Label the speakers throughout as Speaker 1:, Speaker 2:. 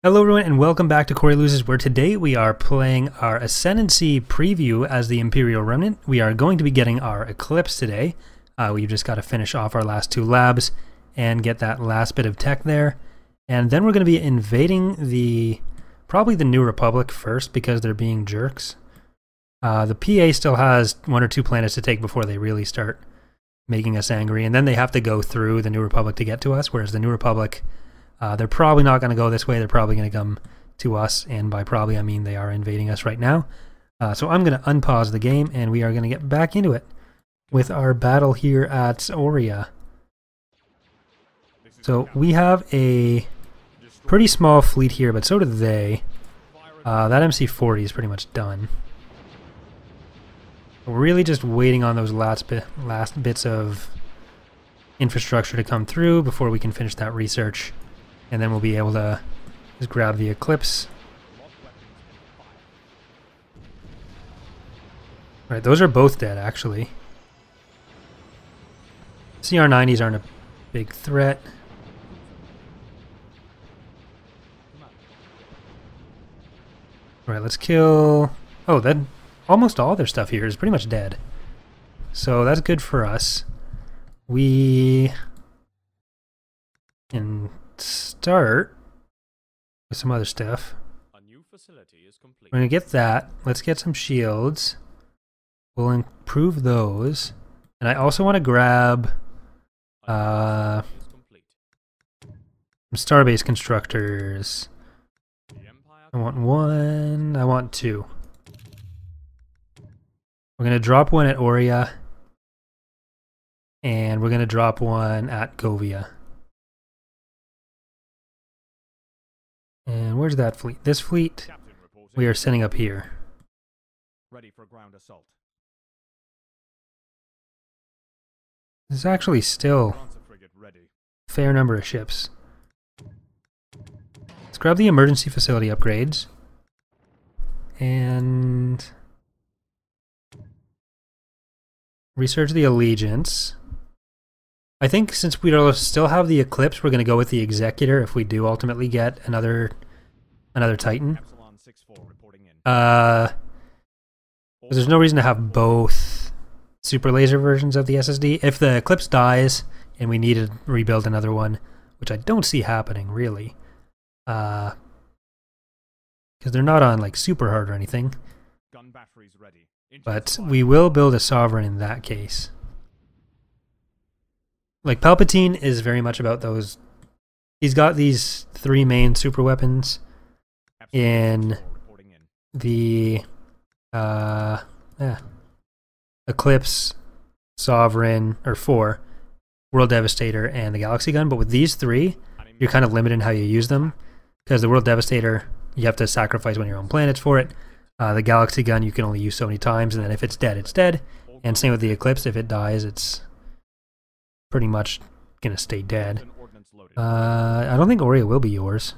Speaker 1: Hello everyone and welcome back to Corey Loses, where today we are playing our Ascendancy preview as the Imperial Remnant. We are going to be getting our Eclipse today. We've just got to finish off our last two labs and get that last bit of tech there. And then we're going to be invading probably the New Republic first because they're being jerks. The PA still has one or two planets to take before they really start making us angry. And then they have to go through the New Republic to get to us, whereas the New Republic... they're probably not going to go this way. They're probably going to come to us, and by probably I mean they are invading us right now. So I'm going to unpause the game, and we are going to get back into it with our battle here at Aurea. So we have a pretty small fleet here, but so do they. That MC-40 is pretty much done. We're really just waiting on those last bits of infrastructure to come through before we can finish that research. And then we'll be able to just grab the Eclipse. Right, those are both dead, actually. CR-90s aren't a big threat. Right, let's kill... Oh, then almost all their stuff here is pretty much dead. So that's good for us. We can start with some other stuff. We're going to get that. Let's get some shields. We'll improve those. And I also want to grab some starbase constructors. I want one. I want two. We're going to drop one at Aurea. And we're going to drop one at Govia. And where's that fleet? This fleet we are sending up here.
Speaker 2: Ready for ground assault.
Speaker 1: There's actually still a fair number of ships. Let's grab the emergency facility upgrades. And research the Allegiance. I think since we still have the Eclipse, we're going to go with the Executor if we do ultimately get another Titan. There's no reason to have both super laser versions of the SSD. If the Eclipse dies and we need to rebuild another one, which I don't see happening really, because they're not on like super hard or anything. But we will build a Sovereign in that case. Like, Palpatine is very much about those... He's got these three main super weapons in the Eclipse, Sovereign, or four, World Devastator, and the Galaxy Gun. But with these three, you're kind of limited in how you use them. Because the World Devastator, you have to sacrifice one of your own planets for it. The Galaxy Gun, you can only use so many times, and then if it's dead, it's dead. And same with the Eclipse, if it dies, it's pretty much gonna stay dead. I don't think Aurea will be yours.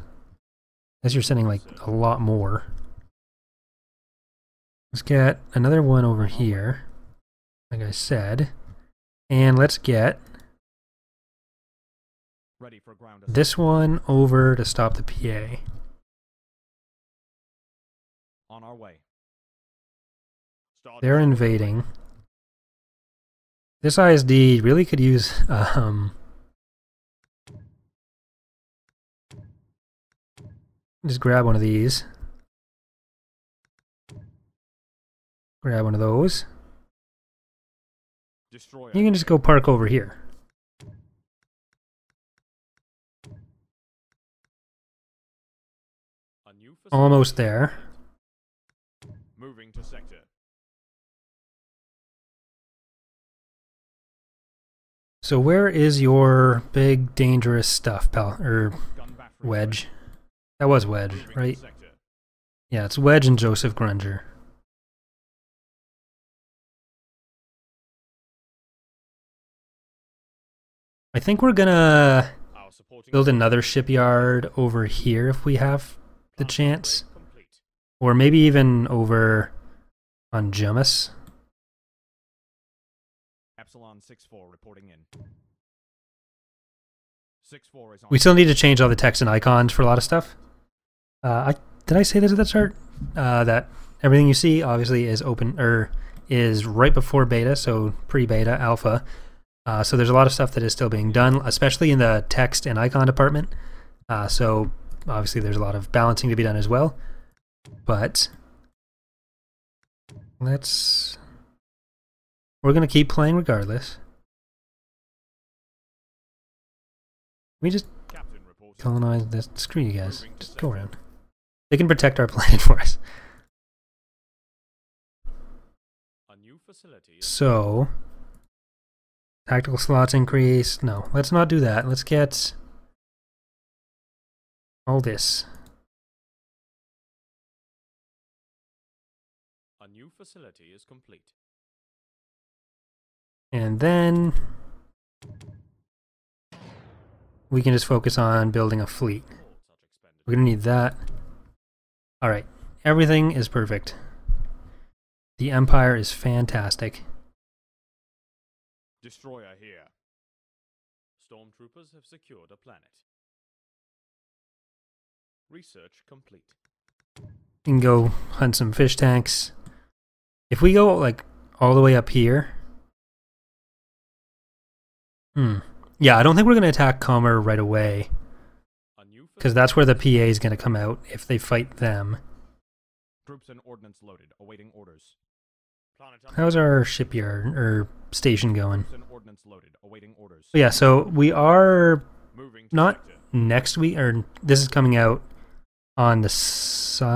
Speaker 1: Unless you're sending like a lot more. Let's get another one over here, like I said. And let's get this one over to stop the PA.
Speaker 2: On our way.
Speaker 1: They're invading. This ISD really could use just grab one of these. Grab one of those. You can just go park over here. Almost there.
Speaker 2: Moving to sector.
Speaker 1: So where is your big dangerous stuff, pal? Or Wedge? That was Wedge, right? Yeah, it's Wedge and Joseph Grunger. I think we're gonna build another shipyard over here if we have the chance. Or maybe even over on Jumas.
Speaker 2: Epsilon 6-4 reporting in.
Speaker 1: We still need to change all the text and icons for a lot of stuff. Did I say this at the start? That everything you see obviously is open or is right before beta, so pre-beta, alpha. So there's a lot of stuff that is still being done, especially in the text and icon department. So obviously there's a lot of balancing to be done as well. But we're gonna keep playing regardless. We just colonize this. Screw you guys. Just go around. They can protect our planet for us. So, tactical slots increase. No, let's not do that. Let's get all this.
Speaker 2: A new facility is complete.
Speaker 1: And then we can just focus on building a fleet. We're gonna need that. Alright, everything is perfect. The Empire is fantastic.
Speaker 2: Destroyer here. Stormtroopers have secured a planet. Research complete.
Speaker 1: We can go hunt some fish tanks. If we go like all the way up here. Yeah, I don't think we're gonna attack Comer right away. Because that's where the PA is gonna come out if they fight them.
Speaker 2: Troops and ordnance loaded, awaiting orders.
Speaker 1: How's our shipyard or station going?
Speaker 2: Ordnance loaded, awaiting orders.
Speaker 1: Yeah, so we are not next week, or this is coming out on the Saturday,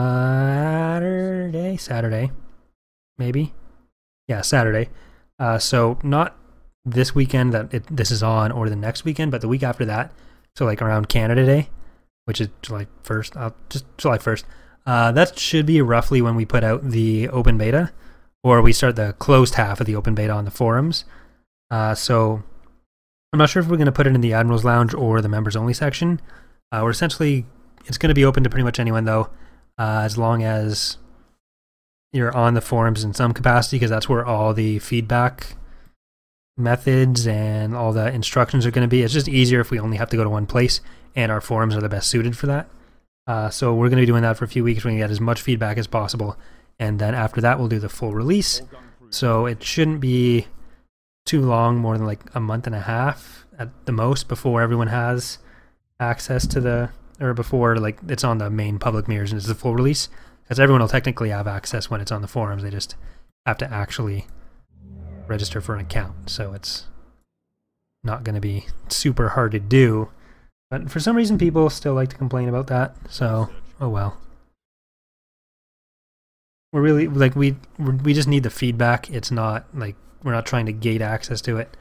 Speaker 1: maybe. Yeah, Saturday. So not this weekend that this is on, or the next weekend, but the week after that. So like around Canada Day, which is July 1st. Just July 1st. That should be roughly when we put out the open beta. Or we start the closed half of the open beta on the forums. So I'm not sure if we're going to put it in the Admiral's Lounge or the members only section. We're essentially, it's going to be open to pretty much anyone though, as long as you're on the forums in some capacity, because that's where all the feedback methods and all the instructions are going to be. It's just easier if we only have to go to one place, and our forums are the best suited for that. So we're going to be doing that for a few weeks. We're going to get as much feedback as possible. And then after that, we'll do the full release. So it shouldn't be too long, more than like a month and a half at the most, before everyone has access to the, or before like it's on the main public mirrors and it's the full release. Because everyone will technically have access when it's on the forums. They just have to actually register for an account. So it's not going to be super hard to do. But for some reason, people still like to complain about that. So, oh well. We're really, like, we just need the feedback. It's not, like, we're not trying to gate access to it.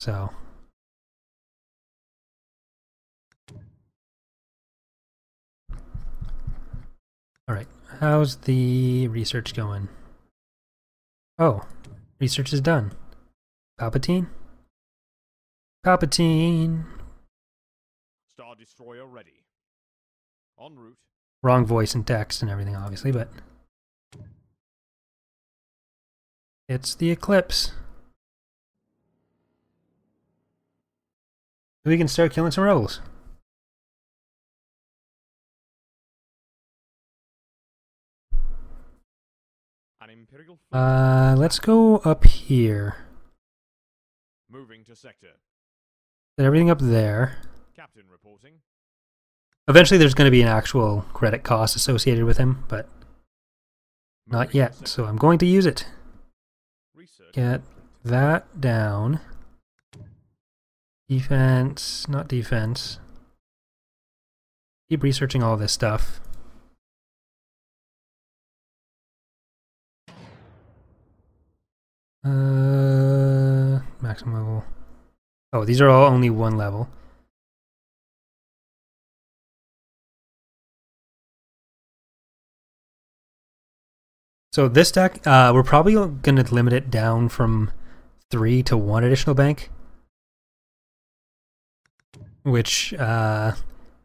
Speaker 1: So. Alright, how's the research going? Oh, research is done. Palpatine? Palpatine!
Speaker 2: Star Destroyer ready. En route.
Speaker 1: Wrong voice and text and everything, obviously, but it's the Eclipse. We can start killing some rebels.
Speaker 2: An Imperial
Speaker 1: Let's go up here.
Speaker 2: moving to sector.
Speaker 1: Set everything up there.
Speaker 2: Captain reporting.
Speaker 1: Eventually there's going to be an actual credit cost associated with him, but not yet, so I'm going to use it. Get that down. Defense, not defense. Keep researching all this stuff. Maximum level. Oh, these are all only one level. So this deck, we're probably going to limit it down from 3 to 1 additional bank. Which,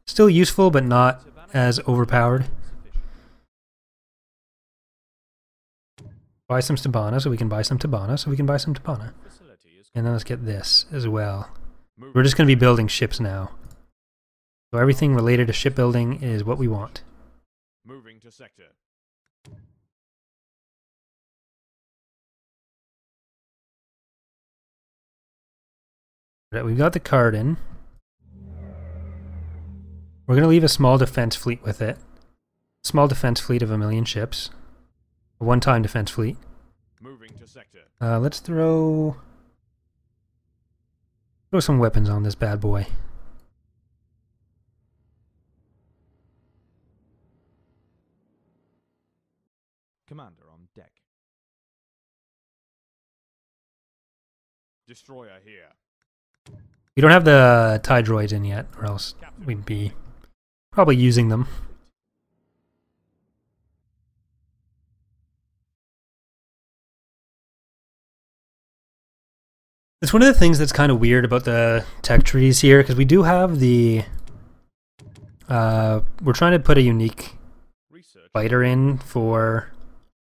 Speaker 1: still useful, but not as overpowered. Buy some Stabana, so we can buy some Tabana, so we can buy some Tabana. And then let's get this as well. We're just going to be building ships now. So everything related to shipbuilding is what we want.
Speaker 2: Moving to sector.
Speaker 1: Right, we've got the card in. We're going to leave a small defense fleet with it. Small defense fleet of 1 million ships. A one-time defense fleet.
Speaker 2: Moving to sector.
Speaker 1: Let's throw some weapons on this bad boy.
Speaker 2: Commander on deck. Destroyer here.
Speaker 1: We don't have the TIE droids in yet, or else we'd be probably using them. It's one of the things that's kind of weird about the tech trees here, because we do have the... we're trying to put a unique fighter in for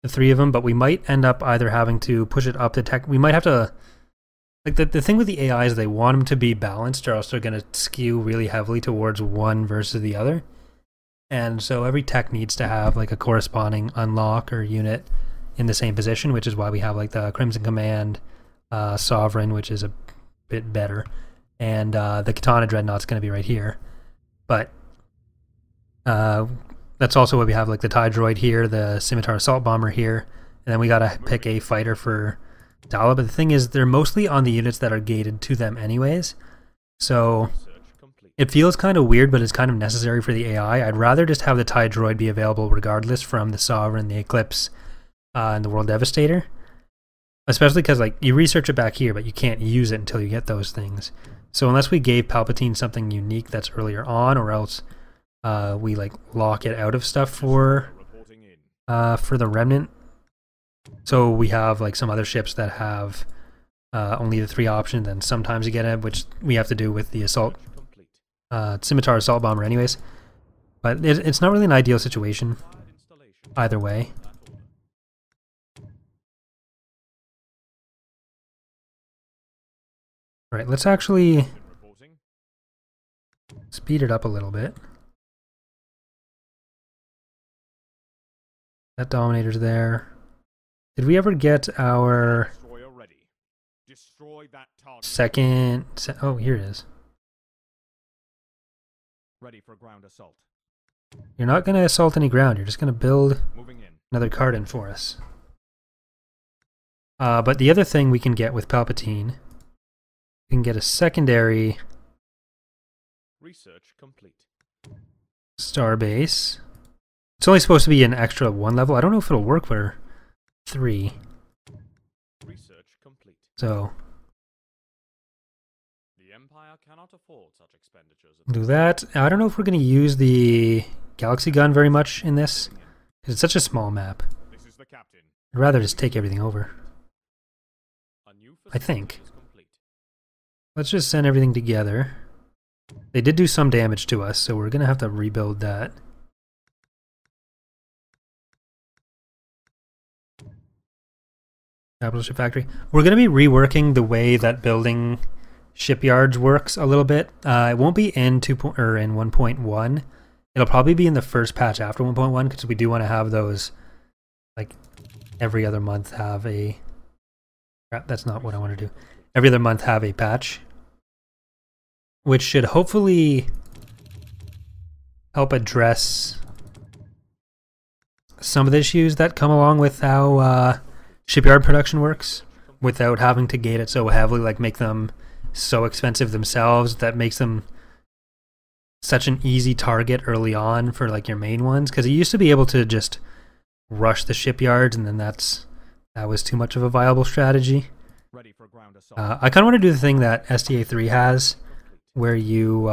Speaker 1: the 3 of them, but we might end up either having to push it up to tech... We might have to... Like, the thing with the AI is they want them to be balanced, or else they're going to skew really heavily towards one versus the other. And so every tech needs to have, like, a corresponding unlock or unit in the same position, which is why we have, like, the Crimson Command... Sovereign, which is a bit better, and the Katana Dreadnought's going to be right here. But that's also why we have like the TIE Droid here, the Scimitar Assault Bomber here, and then we got to pick a fighter for Dala. But the thing is, they're mostly on the units that are gated to them anyways, so it feels kind of weird, but it's kind of necessary for the AI. I'd rather just have the TIE Droid be available regardless from the Sovereign, the Eclipse, and the World Devastator. Especially because, like, you research it back here, but you can't use it until you get those things. So unless we gave Palpatine something unique that's earlier on, or else we, like, lock it out of stuff for the Remnant. So we have, like, some other ships that have only the 3 options, and sometimes you get it, which we have to do with the Scimitar Assault Bomber anyways. But it's not really an ideal situation either way. Alright, let's actually speed it up a little bit. That Dominator's there. Did we ever get our second... Oh, here it is.
Speaker 2: Ready for ground assault.
Speaker 1: You're not going to assault any ground, you're just going to build another card in for us. But the other thing we can get with Palpatine... We can get a secondary
Speaker 2: research complete.
Speaker 1: Starbase. It's only supposed to be an extra 1 level. I don't know if it'll work for 3.
Speaker 2: Research complete.
Speaker 1: So
Speaker 2: the Empire cannot afford such expenditures.
Speaker 1: Do that. I don't know if we're going to use the Galaxy Gun very much in this, because it's such a small map.
Speaker 2: This is the captain.
Speaker 1: I'd rather just take everything over. I think. Let's just send everything together. They did do some damage to us, so we're going to have to rebuild that. Capital Ship Factory. We're going to be reworking the way that building shipyards works a little bit. It won't be in 1.1. It'll probably be in the first patch after 1.1, because we do want to have those, like, every other month have a... Crap, that's not what I want to do. Every other month have a patch, which should hopefully help address some of the issues that come along with how shipyard production works, without having to gate it so heavily, like make them so expensive themselves that makes them such an easy target early on for like your main ones. Because you used to be able to just rush the shipyards, and then that was too much of a viable strategy.
Speaker 2: Ready for ground assault.
Speaker 1: I kind of want to do the thing that STA3 has, where you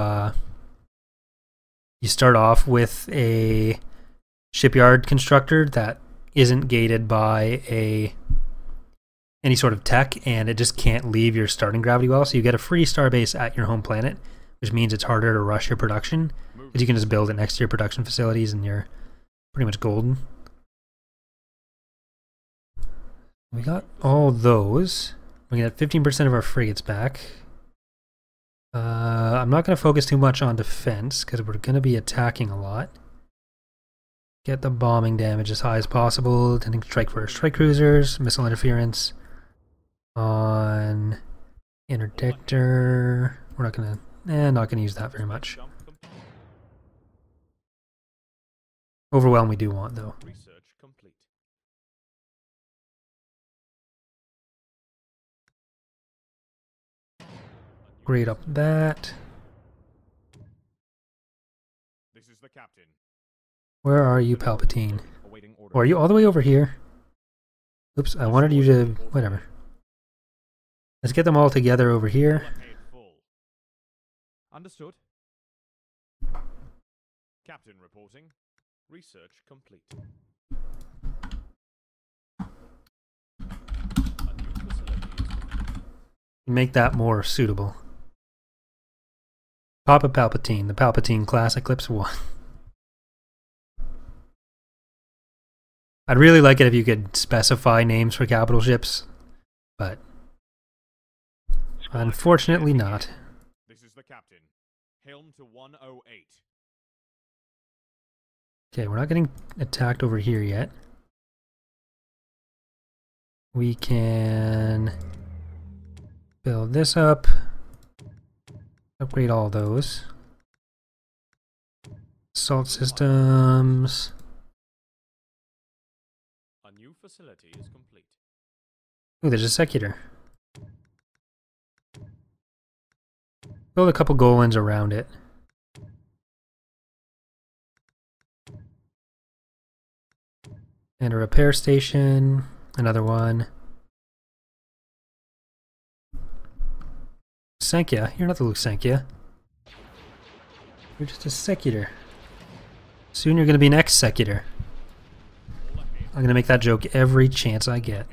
Speaker 1: start off with a shipyard constructor that isn't gated by any sort of tech, and it just can't leave your starting gravity well. So you get a free starbase at your home planet, which means it's harder to rush your production, because you can just build it next to your production facilities, and you're pretty much golden. We got all those. We get 15% of our frigates back. I'm not going to focus too much on defense, because we're going to be attacking a lot. Get the bombing damage as high as possible. Then strike first. Strike cruisers, missile interference on interdictor. We're not gonna use that very much. Overwhelm we do want though.
Speaker 2: Research complete.
Speaker 1: Grade up that.
Speaker 2: This is the captain.
Speaker 1: Where are you, Palpatine?
Speaker 2: Awaiting orders.
Speaker 1: Or are you all the way over here? Oops, I wanted you to... whatever. Let's get them all together over here.
Speaker 2: Understood. Captain reporting. Research complete. A new facility is complete.
Speaker 1: Make that more suitable. Papa Palpatine, the Palpatine class Eclipse 1. I'd really like it if you could specify names for capital ships, but unfortunately not.
Speaker 2: This is the captain. Helm to 108.
Speaker 1: Okay, we're not getting attacked over here yet. We can build this up, upgrade all those. Assault systems.
Speaker 2: A new facility is complete.
Speaker 1: Ooh, there's a secutor. Build a couple Golans around it. And a repair station. Another one. Senkia, you're not the Luke Senkia. You're just a secutor. Soon you're going to be an ex-secutor. I'm going to make that joke every chance I get.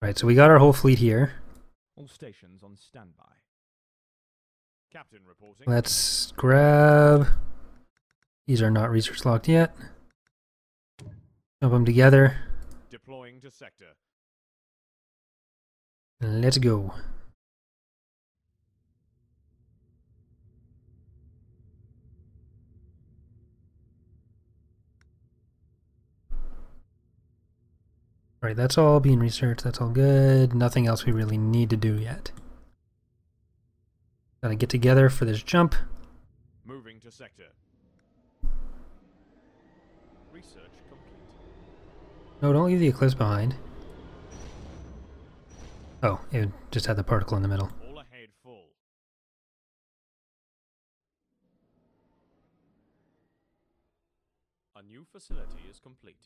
Speaker 1: Right, so we got our whole fleet here.
Speaker 2: All stations on standby. Captain reporting.
Speaker 1: Let's grab... These are not research locked yet. Dump them together.
Speaker 2: Deploying to sector.
Speaker 1: Let's go. Alright, that's all being researched. That's all good. Nothing else we really need to do yet. Gotta get together for this jump.
Speaker 2: Moving to sector. Research complete.
Speaker 1: No, don't leave the Eclipse behind. Oh, it just had the particle in the middle.
Speaker 2: All ahead full. A new facility is complete.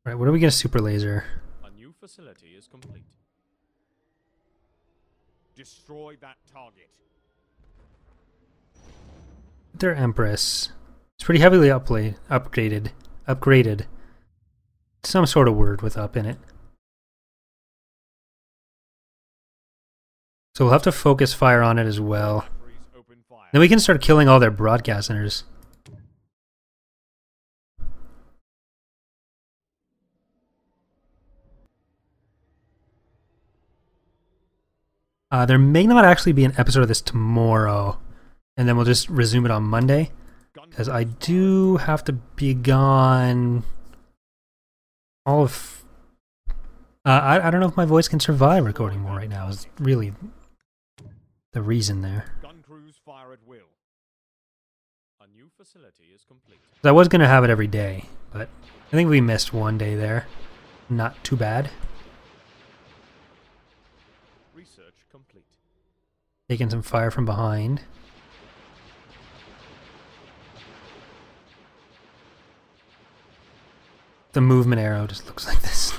Speaker 1: Right, what are we gonna super laser?
Speaker 2: A new facility is complete. Destroy that target.
Speaker 1: Their Empress. It's pretty heavily upgraded. Some sort of word with up in it. So we'll have to focus fire on it as well.
Speaker 2: Open fire.
Speaker 1: Then we can start killing all their broadcast centers. There may not actually be an episode of this tomorrow, and then we'll just resume it on Monday, because I do have to be gone all of... I don't know if my voice can survive recording more right now, is really the reason there.
Speaker 2: Gun crews fire at will. A new facility is complete.
Speaker 1: I was going to have it every day, but I think we missed one day there. Not too bad.
Speaker 2: Research complete.
Speaker 1: Taking some fire from behind. The movement arrow just looks like this.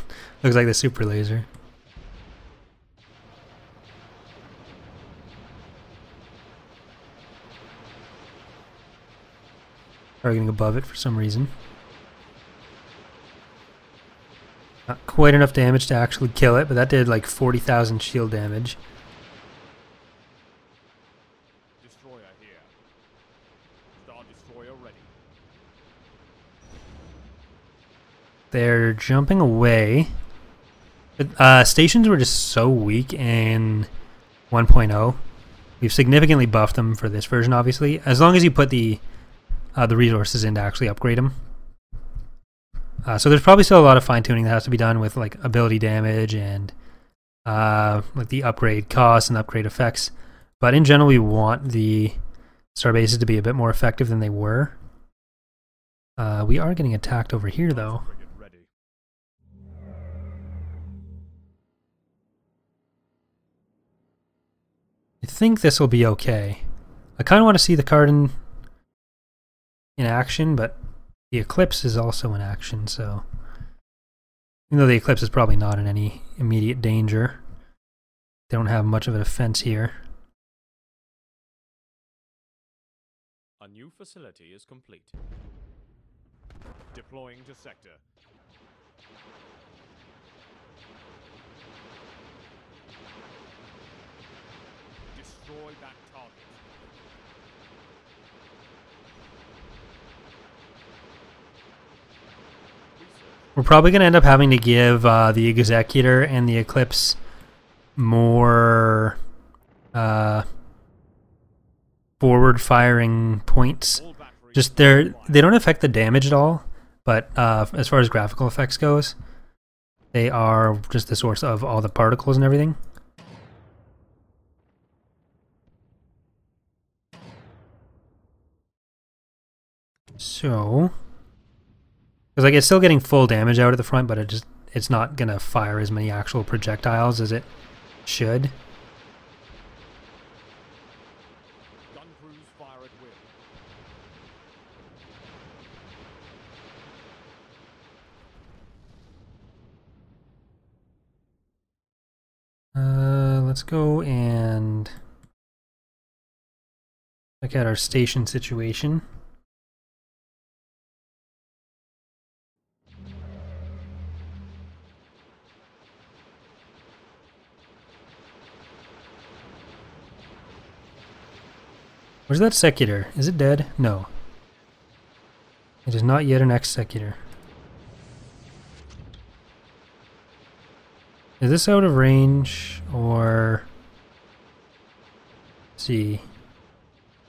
Speaker 1: Looks like the super laser. Targeting above it for some reason. Not quite enough damage to actually kill it, but that did like 40,000 shield damage.
Speaker 2: Destroyer here. Star Destroyer ready.
Speaker 1: They're jumping away. Stations were just so weak in 1.0. We've significantly buffed them for this version, obviously, as long as you put the resources in to actually upgrade them. So there's probably still a lot of fine-tuning that has to be done with like ability damage and like the upgrade costs and upgrade effects. But in general, we want the starbases to be a bit more effective than they were. We are getting attacked over here, though. I think this will be okay. I kind of want to see the card in action, but the Eclipse is also in action, so even though the Eclipse is probably not in any immediate danger, they don't have much of a defense here.
Speaker 2: A new facility is complete. Deploying to sector. Destroy that target.
Speaker 1: We're probably going to end up having to give the Executor and the Eclipse more forward firing points. Just they don't affect the damage at all, but as far as graphical effects goes, they are just the source of all the particles and everything. So, because like it's still getting full damage out at the front, but it's not gonna fire as many actual projectiles as it should.
Speaker 2: Gun crews fire at will.
Speaker 1: Let's go and look at our station situation. Where's that Secutor? Is it dead? No. It is not yet an Secutor. Is this out of range or... Let's see.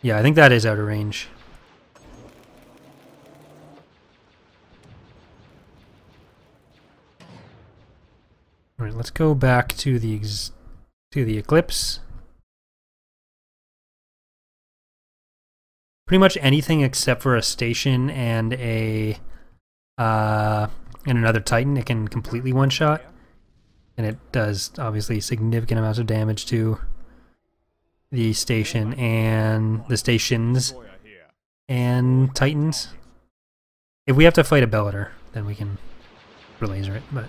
Speaker 1: Yeah, I think that is out of range. Alright, let's go back to the Eclipse. Pretty much anything except for a station and another Titan, it can completely one-shot. And it does, obviously, significant amounts of damage to the station and the stations and Titans. If we have to fight a Bellator, then we can laser it, but...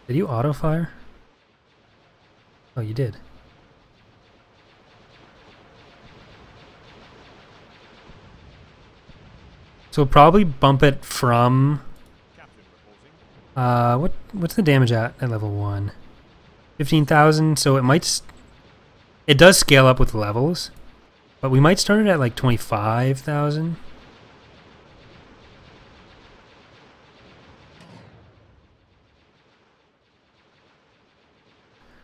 Speaker 1: Did you auto-fire? Oh, you did. So we'll probably bump it from... what's the damage at level 1? 15,000, so it might... It does scale up with levels, but we might start it at like 25,000.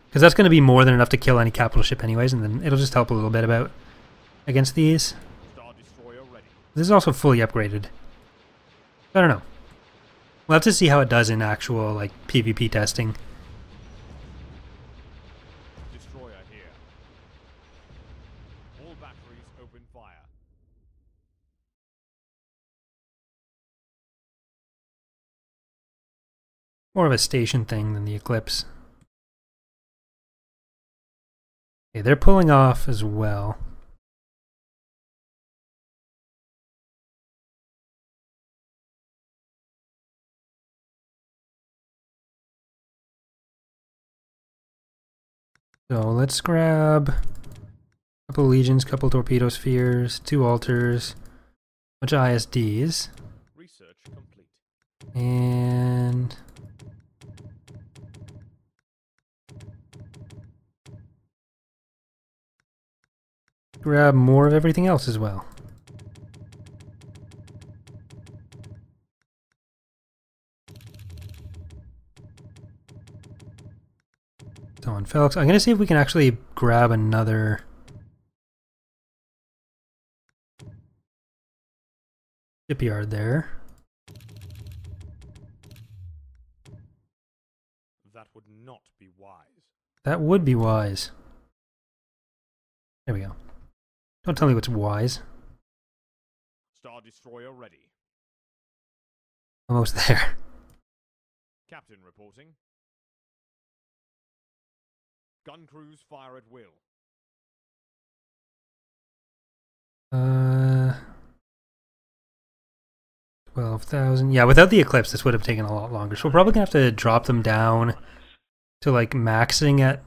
Speaker 1: Because that's going to be more than enough to kill any capital ship anyways, and then it'll just help a little bit about against these. This is also fully upgraded. I don't know. We'll have to see how it does in actual like PvP testing.
Speaker 2: Destroyer here. All batteries open fire.
Speaker 1: More of a station thing than the Eclipse. Okay, they're pulling off as well. So let's grab a couple legions, couple torpedo spheres, 2 altars, a bunch of ISDs,
Speaker 2: Research complete.
Speaker 1: and grab more of everything else as well. On Felix. I'm going to see if we can actually grab another shipyard there.
Speaker 2: That would not be wise.
Speaker 1: That would be wise. There we go. Don't tell me what's wise.
Speaker 2: Star Destroyer ready.
Speaker 1: Almost there.
Speaker 2: Captain reporting. Gun crews fire at will.
Speaker 1: 12,000. Yeah, without the Eclipse, this would have taken a lot longer. So we're probably going to have to drop them down to like maxing at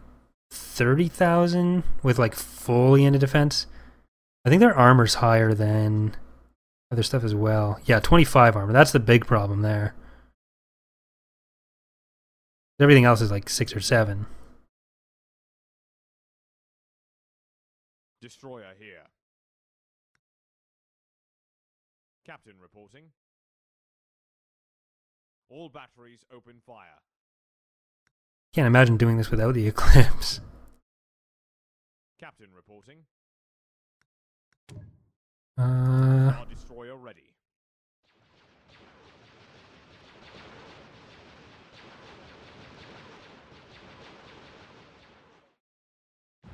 Speaker 1: 30,000 with like fully into defense. I think their armor's higher than other stuff as well. Yeah, 25 armor. That's the big problem there. Everything else is like 6 or 7.
Speaker 2: Destroyer here. Captain reporting. All batteries open fire.
Speaker 1: Can't imagine doing this without the Eclipse.
Speaker 2: Captain reporting.
Speaker 1: Uh,
Speaker 2: Star Destroyer ready.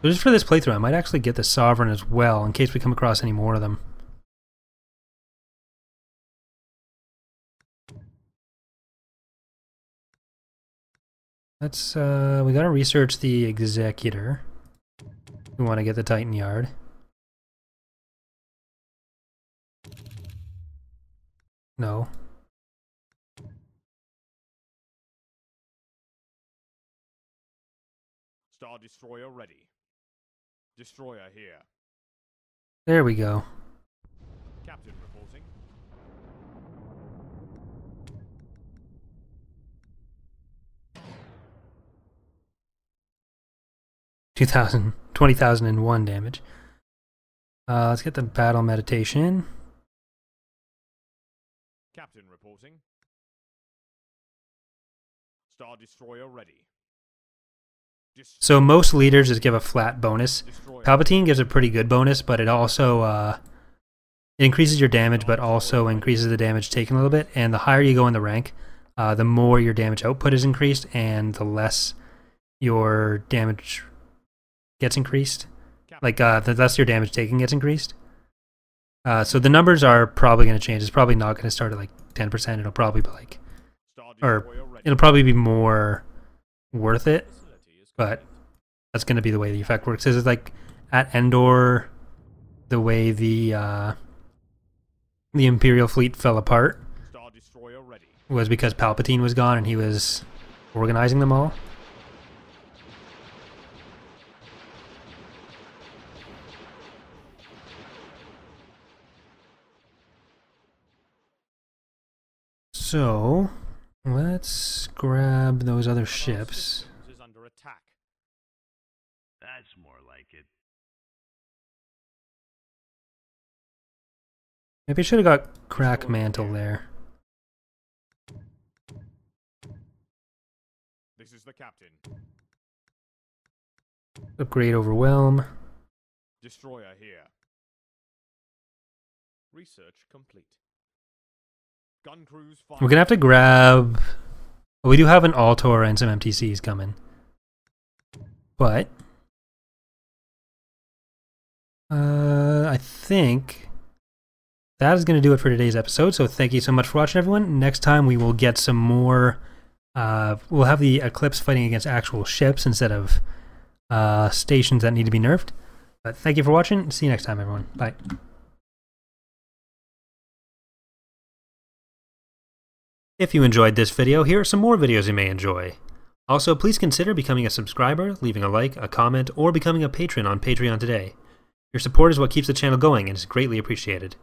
Speaker 1: So just for this playthrough, I might actually get the Sovereign as well, in case we come across any more of them. Let's, we gotta research the Executor. We want to get the Titan Yard. No.
Speaker 2: Star Destroyer ready. Destroyer here.
Speaker 1: There we go.
Speaker 2: Captain reporting.
Speaker 1: 20,001 damage. Let's get the battle meditation.
Speaker 2: Captain reporting. Star Destroyer ready.
Speaker 1: So most leaders just give a flat bonus. Palpatine gives a pretty good bonus, but it also it increases your damage, but also increases the damage taken a little bit. And the higher you go in the rank, the more your damage output is increased, and the less your damage gets increased. Like the less your damage taken gets increased. So the numbers are probably going to change. It's probably not going to start at like 10%. It'll probably be like, or it'll probably be more worth it. But that's going to be the way the effect works. Is like at Endor, the way the Imperial fleet fell apart was because Palpatine was gone and he was organizing them all. So let's grab those other ships.
Speaker 3: That's more like it.
Speaker 1: Maybe I should have got Crack Mantle there.
Speaker 2: This is the captain.
Speaker 1: Upgrade Overwhelm.
Speaker 2: Destroyer here. Research complete. Gun crews fire.
Speaker 1: We're gonna have to grab. Well, we do have an Altor and some MTCs coming, but I think that is going to do it for today's episode. So thank you so much for watching, everyone. Next time we will get some more. We'll have the Eclipse fighting against actual ships instead of stations that need to be nerfed. But thank you for watching. See you next time, everyone. Bye. If you enjoyed this video, here are some more videos you may enjoy. Also, please consider becoming a subscriber, leaving a like, a comment, or becoming a patron on Patreon today. Your support is what keeps the channel going and is greatly appreciated.